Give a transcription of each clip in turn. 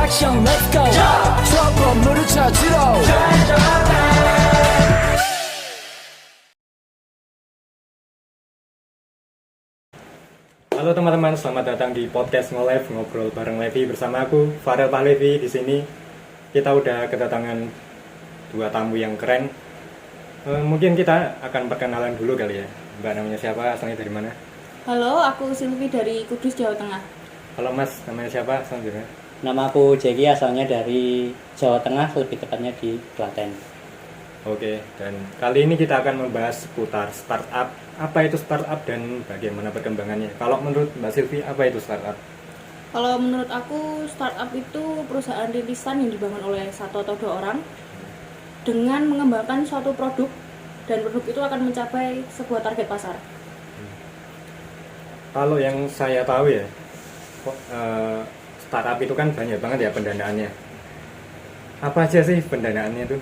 action let's go 저 건물을 찾으러 Halo teman-teman, selamat datang di podcast Ngolive Ngobrol bareng Levi bersama aku Farel Pahlevi. Di sini kita udah kedatangan dua tamu yang keren. Mungkin kita akan perkenalan dulu kali ya. Mbak namanya siapa? Asalnya dari mana? Halo, aku Silvi dari Kudus, Jawa Tengah. Halo Mas, namanya siapa? Asalnya dari mana? Nama aku Jeki, asalnya dari Jawa Tengah, lebih tepatnya di Klaten. Oke, dan kali ini kita akan membahas seputar startup. Apa itu startup dan bagaimana perkembangannya? Kalau menurut Mbak Silvi, apa itu startup? Kalau menurut aku, startup itu perusahaan rintisan yang dibangun oleh satu atau dua orang dengan mengembangkan suatu produk, dan produk itu akan mencapai sebuah target pasar. Kalau yang saya tahu ya, startup itu kan banyak banget ya pendanaannya. Apa aja sih pendanaannya itu?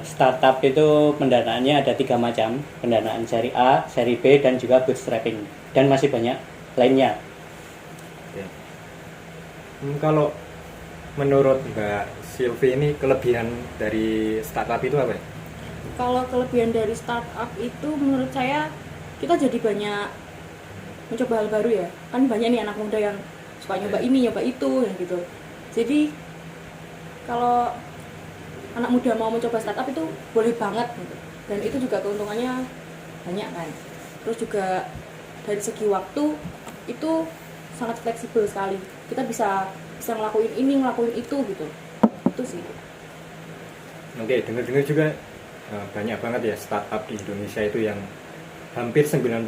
Startup itu pendanaannya ada 3 macam, pendanaan seri A, seri B, dan juga bootstrapping, dan masih banyak lainnya. Oke. Kalau menurut Mbak Silvi ini kelebihan dari startup itu apa ya? Kalau kelebihan dari startup itu menurut saya, kita jadi banyak mencoba hal baru ya. Kan banyak nih anak muda yang suka nyoba ini, nyoba itu, ya gitu. Jadi kalau anak muda mau mencoba startup itu boleh banget gitu. Dan itu juga keuntungannya banyak kan. Terus juga dari segi waktu itu sangat fleksibel sekali. Kita bisa ngelakuin ini, ngelakuin itu gitu. Itu sih. Oke, dengar-dengar juga banyak banget ya startup di Indonesia itu yang hampir 90%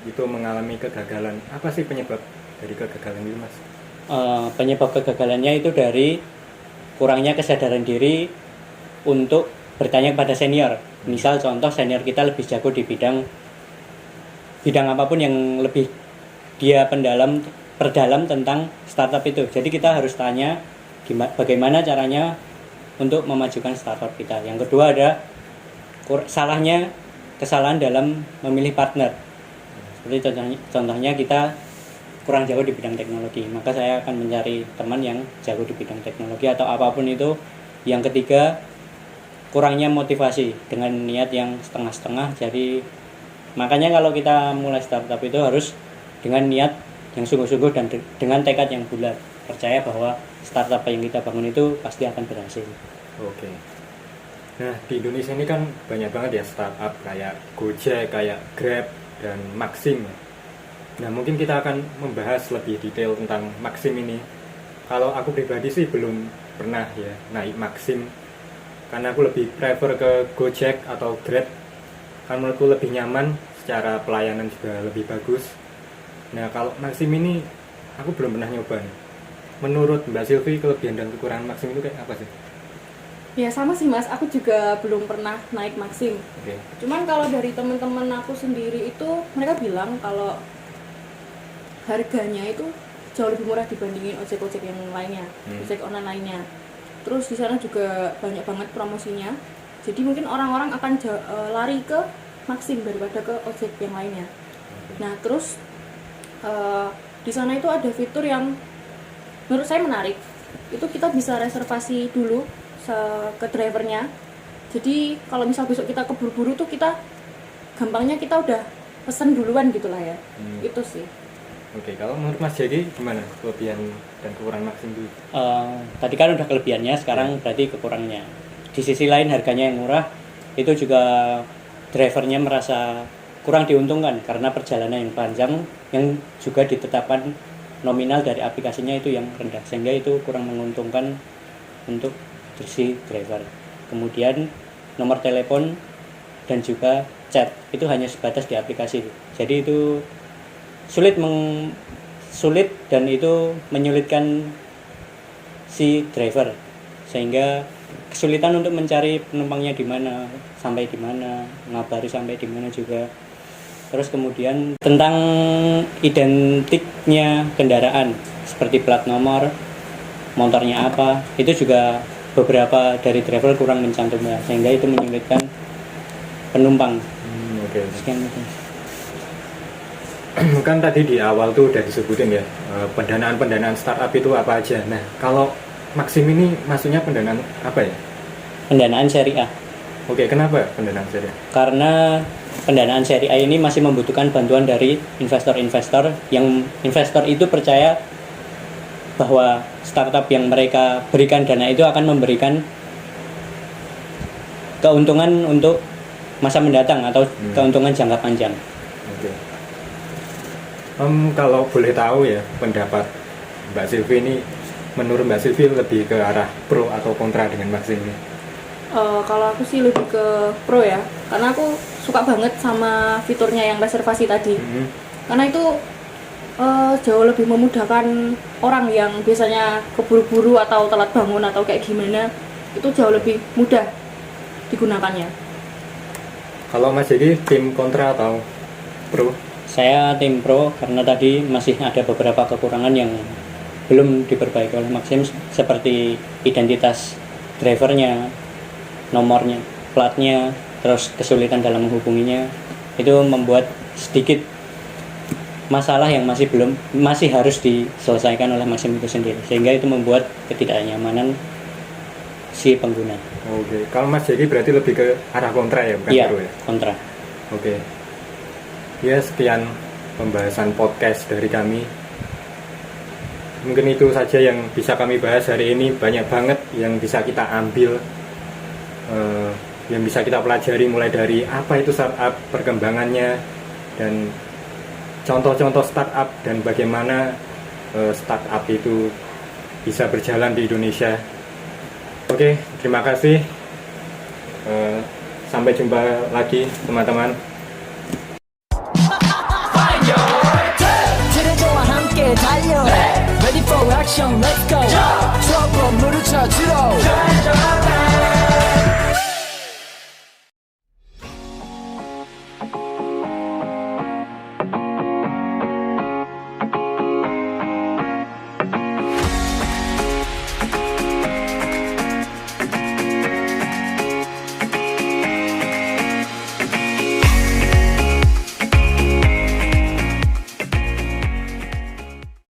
itu mengalami kegagalan. Apa sih penyebab dari kegagalan itu, Mas? Penyebab kegagalannya itu dari kurangnya kesadaran diri untuk bertanya kepada senior. Misal contoh senior kita lebih jago di bidang apapun yang lebih dia perdalam tentang startup itu. Jadi kita harus tanya bagaimana caranya untuk memajukan startup kita. Yang kedua ada kesalahan dalam memilih partner. Seperti contohnya kita kurang jago di bidang teknologi, maka saya akan mencari teman yang jago di bidang teknologi atau apapun itu. Yang ketiga, kurangnya motivasi dengan niat yang setengah-setengah. Jadi makanya kalau kita mulai startup itu harus dengan niat yang sungguh-sungguh dan dengan tekad yang bulat, percaya bahwa startup yang kita bangun itu pasti akan berhasil. Oke. Nah, di Indonesia ini kan banyak banget ya startup kayak Gojek, kayak Grab, dan Maxim. Nah, mungkin kita akan membahas lebih detail tentang Maxim ini. Kalau aku pribadi sih belum pernah ya naik Maxim, karena aku lebih prefer ke Gojek atau Grab. Kan menurutku lebih nyaman, secara pelayanan juga lebih bagus. Nah, kalau Maxim ini aku belum pernah nyoba nih. Menurut Mbak Silvi, kelebihan dan kekurangan Maxim itu kayak apa sih? Ya sama sih Mas, aku juga belum pernah naik Maxim. Oke. Cuman kalau dari teman-teman aku sendiri itu mereka bilang kalau harganya itu jauh lebih murah dibandingin ojek-ojek yang lainnya, ojek online lainnya. Terus di sana juga banyak banget promosinya. Jadi mungkin orang-orang akan lari ke Maxim daripada ke ojek yang lainnya. Nah, terus di sana itu ada fitur yang menurut saya menarik. Itu kita bisa reservasi dulu ke drivernya. Jadi kalau misal besok kita keburu-buru tuh gampangnya kita udah pesen duluan gitulah ya. Itu sih. Oke, kalau menurut Mas Jeki gimana kelebihan dan kekurangan Maxim itu? Tadi kan udah kelebihannya, sekarang berarti kekurangannya. Di sisi lain harganya yang murah, itu juga drivernya merasa kurang diuntungkan karena perjalanan yang panjang yang juga ditetapkan nominal dari aplikasinya itu yang rendah, sehingga itu kurang menguntungkan untuk si driver. Kemudian nomor telepon dan juga chat itu hanya sebatas di aplikasi. Jadi itu sulit dan itu menyulitkan si driver, sehingga kesulitan untuk mencari penumpangnya di mana, sampai di mana, ngabari sampai di mana juga. Terus kemudian tentang identiknya kendaraan seperti plat nomor, motornya apa, itu juga beberapa dari driver kurang mencantumnya, sehingga itu menyulitkan penumpang. Oke. Sekian itu. Kan tadi di awal tuh udah disebutin ya pendanaan startup itu apa aja. Nah, kalau Maxim ini maksudnya pendanaan apa ya? Pendanaan seri A. Oke, kenapa pendanaan seri A? Karena pendanaan seri A ini masih membutuhkan bantuan dari investor-investor yang investor itu percaya bahwa startup yang mereka berikan dana itu akan memberikan keuntungan untuk masa mendatang atau keuntungan jangka panjang. Oke. Kalau boleh tahu ya pendapat Mbak Silvi ini, menurut Mbak Silvi lebih ke arah pro atau kontra dengan Maxim ini? Kalau aku sih lebih ke pro ya, karena aku suka banget sama fiturnya yang reservasi tadi. Karena itu jauh lebih memudahkan orang yang biasanya keburu-buru atau telat bangun atau kayak gimana, itu jauh lebih mudah digunakannya. Kalau Mas jadi tim kontra atau pro? Saya tim pro karena tadi masih ada beberapa kekurangan yang belum diperbaiki oleh Maxim, seperti identitas drivernya, nomornya, platnya, terus kesulitan dalam menghubunginya. Itu membuat sedikit masalah yang masih harus diselesaikan oleh Maxim itu sendiri, sehingga itu membuat ketidaknyamanan si pengguna. Oke, kalau Mas jadi berarti lebih ke arah kontra ya, bukan Iya, pro ya? kontra. Oke. Ya, sekian pembahasan podcast dari kami. Mungkin itu saja yang bisa kami bahas hari ini. Banyak banget yang bisa kita ambil, yang bisa kita pelajari, mulai dari apa itu startup, perkembangannya, dan contoh-contoh startup, dan bagaimana startup itu bisa berjalan di Indonesia. Oke, terima kasih. Sampai jumpa lagi teman-teman. 트레저와 함께 달려 Ready for action, let's go 트러블 물을 찾으러